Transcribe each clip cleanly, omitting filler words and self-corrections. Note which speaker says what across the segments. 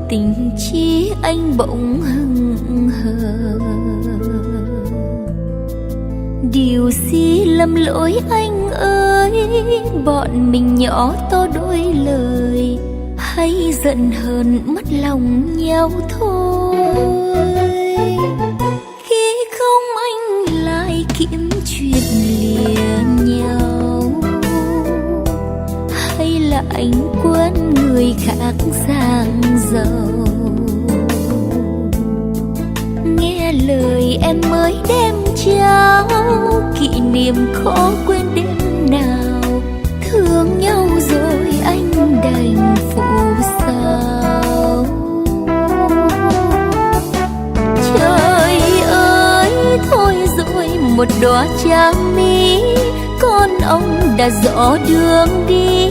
Speaker 1: tình chi anh bỗng hững hờ. Điều gì lầm lỗi anh ơi, bọn mình nhỏ to đôi lời, hay giận hờn mất lòng nhau thôi. Khi không anh lại kiếm chuyện lìa nhau, hay là anh quên người khác giang dầu. Nghe lời em mới đem trao, kỷ niệm khó quên đêm nào. Thương nhau rồi anh đành phụ sao. Trời ơi thôi rồi một đóa trắng mi, con ông đã rõ đường đi,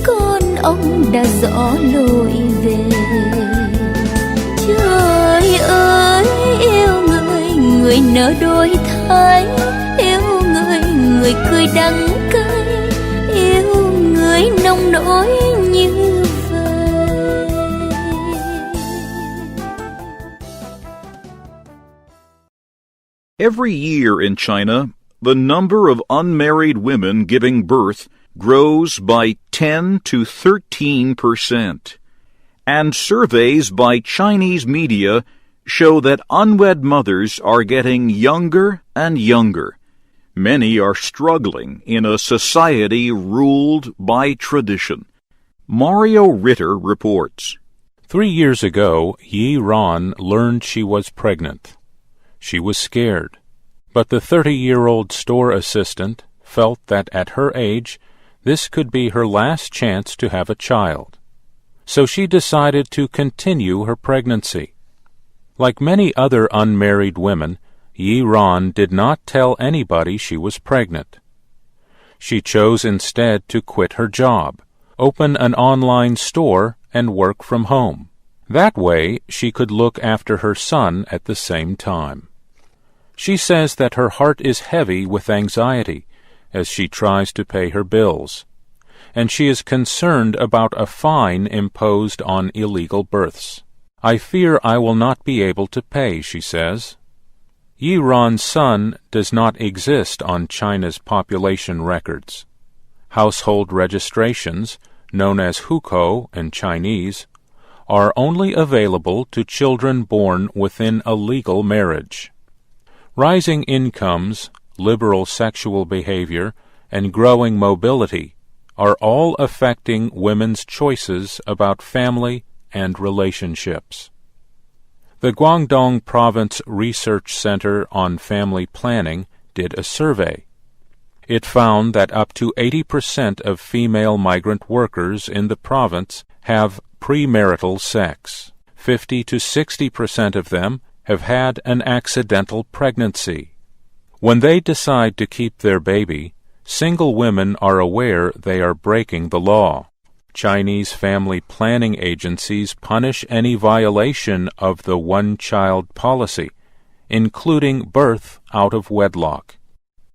Speaker 1: con ông đã rõ lối về. Trời ơi yêu người, người nở đôi thái, yêu người, người cười đắng cay, yêu người nồng nỗi như vậy.
Speaker 2: Every year in China, the number of unmarried women giving birth grows by 10 to 13%. And surveys by Chinese media show that unwed mothers are getting younger and younger. Many are struggling in a society ruled by tradition. Mario Ritter reports.
Speaker 3: 3 years ago, Yi Ran learned she was pregnant. She was scared, but the 30-year-old store assistant felt that at her age, this could be her last chance to have a child. So she decided to continue her pregnancy. Like many other unmarried women, Yi Ran did not tell anybody she was pregnant. She chose instead to quit her job, open an online store, and work from home. That way, she could look after her son at the same time. She says that her heart is heavy with anxiety as she tries to pay her bills, and she is concerned about a fine imposed on illegal births. I fear I will not be able to pay, she says. Yi Ran's son does not exist on China's population records. Household registrations, known as hukou in Chinese, are only available to children born within a legal marriage. Rising incomes, liberal sexual behavior, and growing mobility are all affecting women's choices about family and relationships. The Guangdong Province Research Center on Family Planning did a survey. It found that up to 80% of female migrant workers in the province have premarital sex. 50 to 60% of them have had an accidental pregnancy. When they decide to keep their baby, single women are aware they are breaking the law. Chinese family planning agencies punish any violation of the one-child policy, including birth out of wedlock.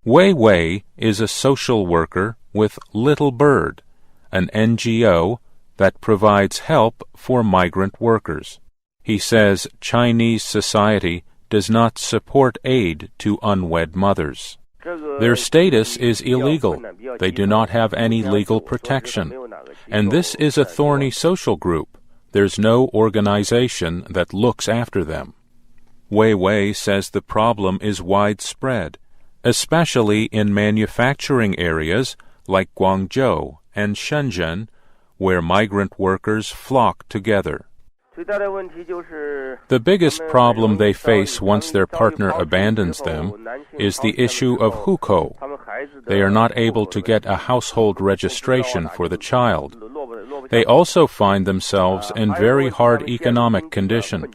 Speaker 3: Wei Wei is a social worker with Little Bird, an NGO that provides help for migrant workers. He says Chinese society does not support aid to unwed mothers. Their status is illegal. They do not have any legal protection. And this is a thorny social group. There's no organization that looks after them. Wei Wei says the problem is widespread, especially in manufacturing areas like Guangzhou and Shenzhen, where migrant workers flock together. The biggest problem they face once their partner abandons them is the issue of hukou. They are not able to get a household registration for the child. They also find themselves in very hard economic condition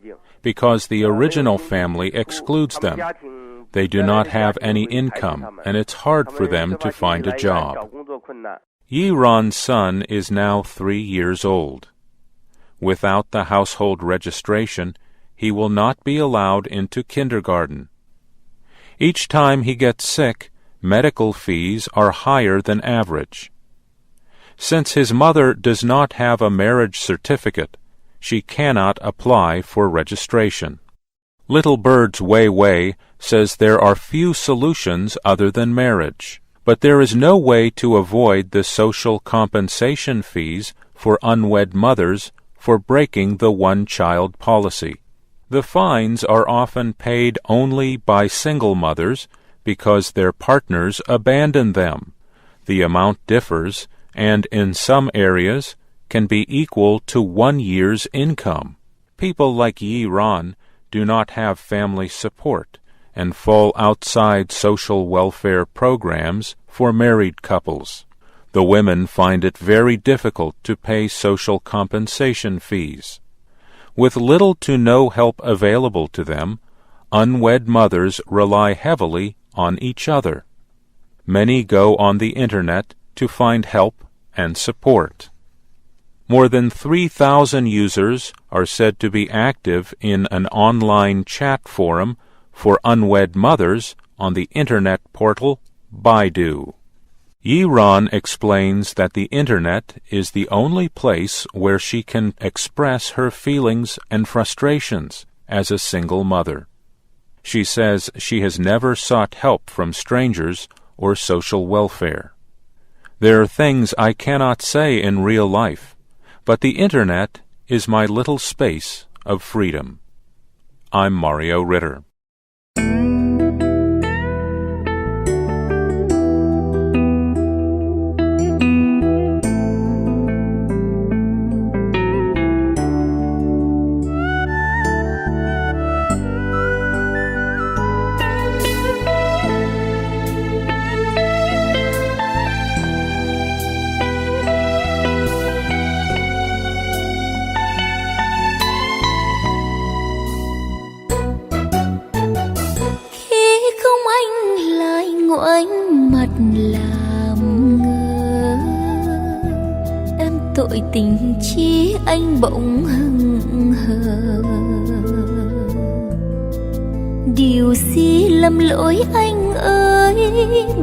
Speaker 3: because the original family excludes them. They do not have any income, and it's hard for them to find a job. Yi Ran's son is now 3 years old. Without the household registration, he will not be allowed into kindergarten. Each time he gets sick, medical fees are higher than average. Since his mother does not have a marriage certificate, she cannot apply for registration. Little Bird's Wei Wei says there are few solutions other than marriage, but there is no way to avoid the social compensation fees for unwed mothers for breaking the one-child policy. The fines are often paid only by single mothers because their partners abandon them. The amount differs, and in some areas can be equal to 1 year's income. People like Yi Ran do not have family support and fall outside social welfare programs for married couples. The women find it very difficult to pay social compensation fees. With little to no help available to them, unwed mothers rely heavily on each other. Many go on the Internet to find help and support. More than 3,000 users are said to be active in an online chat forum for unwed mothers on the Internet portal Baidu. Yi Ran explains that the Internet is the only place where she can express her feelings and frustrations as a single mother. She says she has never sought help from strangers or social welfare. There are things I cannot say in real life, but the Internet is my little space of freedom. I'm Mario Ritter.
Speaker 1: Tội tình chi anh bỗng hững hờ, điều gì lầm lỗi anh ơi,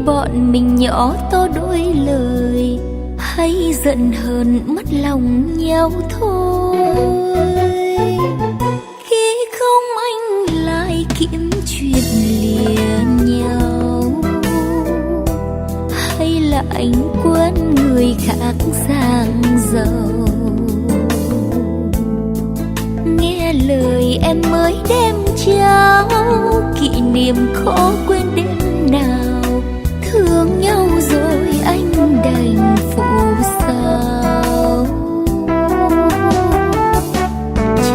Speaker 1: bọn mình nhỏ to đôi lời, hay giận hờn mất lòng nhau thôi. Khi không anh lại kiếm chuyện lìa nhau, hay là anh quên người khác sang giàu. Nghe lời em mới đem trao, kỷ niệm khó quên đêm nào. Thương nhau rồi anh đành phụ sao.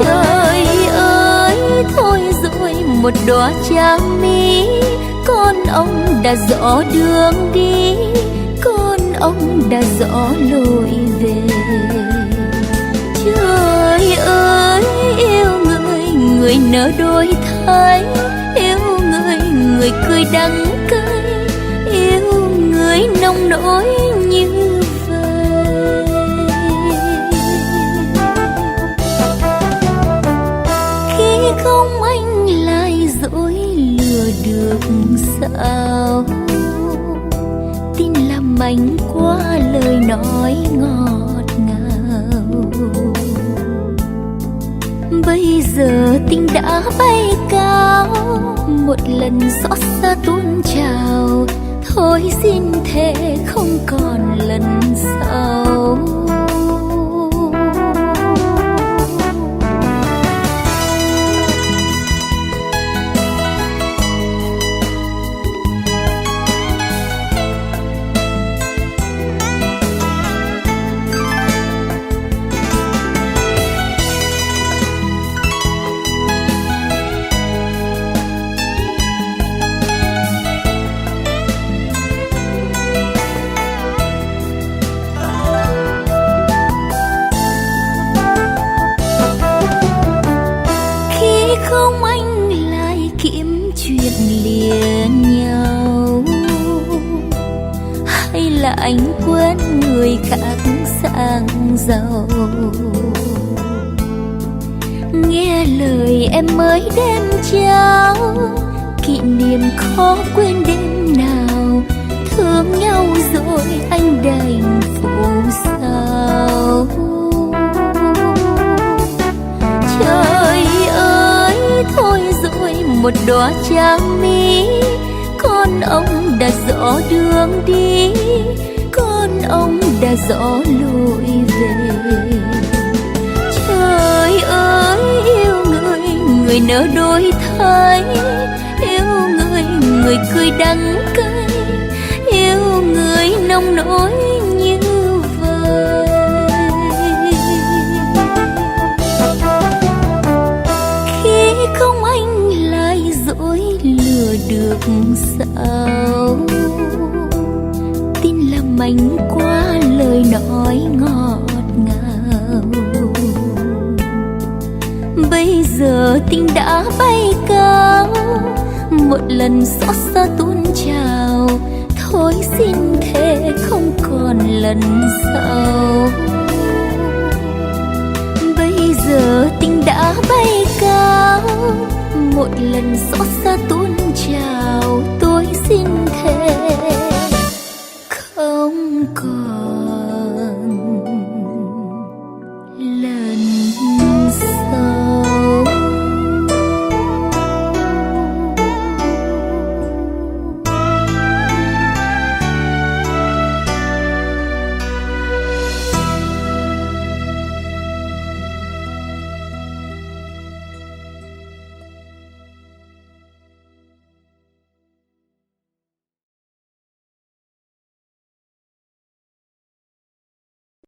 Speaker 1: Trời ơi thôi rồi một đóa trà mi, con ông đã rõ đường đi, ông đã rõ lối về. Trời ơi yêu người, người nở đôi thái, yêu người, người cười đắng cay, yêu người nông nỗi như vậy. Khi không anh lại dối lừa được sao, tin làm anh qua lời nói ngọt ngào. Bây giờ tình đã bay cao, một lần xót xa tuôn trào. Thôi xin thề không còn lần sau. Anh quên người khác sang giàu. Nghe lời em mới đem trao, kỷ niệm khó quên đêm nào. Thương nhau rồi anh đành phụ sao. một đóa tráng mỹ. Con ông đã rõ đường đi, con ông đã rõ lối về. Trời ơi yêu người, người nỡ đổi thay. Yêu người, người cười đắng cay. Yêu người nông nỗi như vậy. Khi không anh lại dối lừa được sao? Tin là mảnh qua lời nói ngọt ngào. Bây giờ tình đã bay cao, một lần xót xa tuôn trào. Thôi xin thề không còn lần sau. Bây giờ tình đã bay cao, một lần xót xa tuôn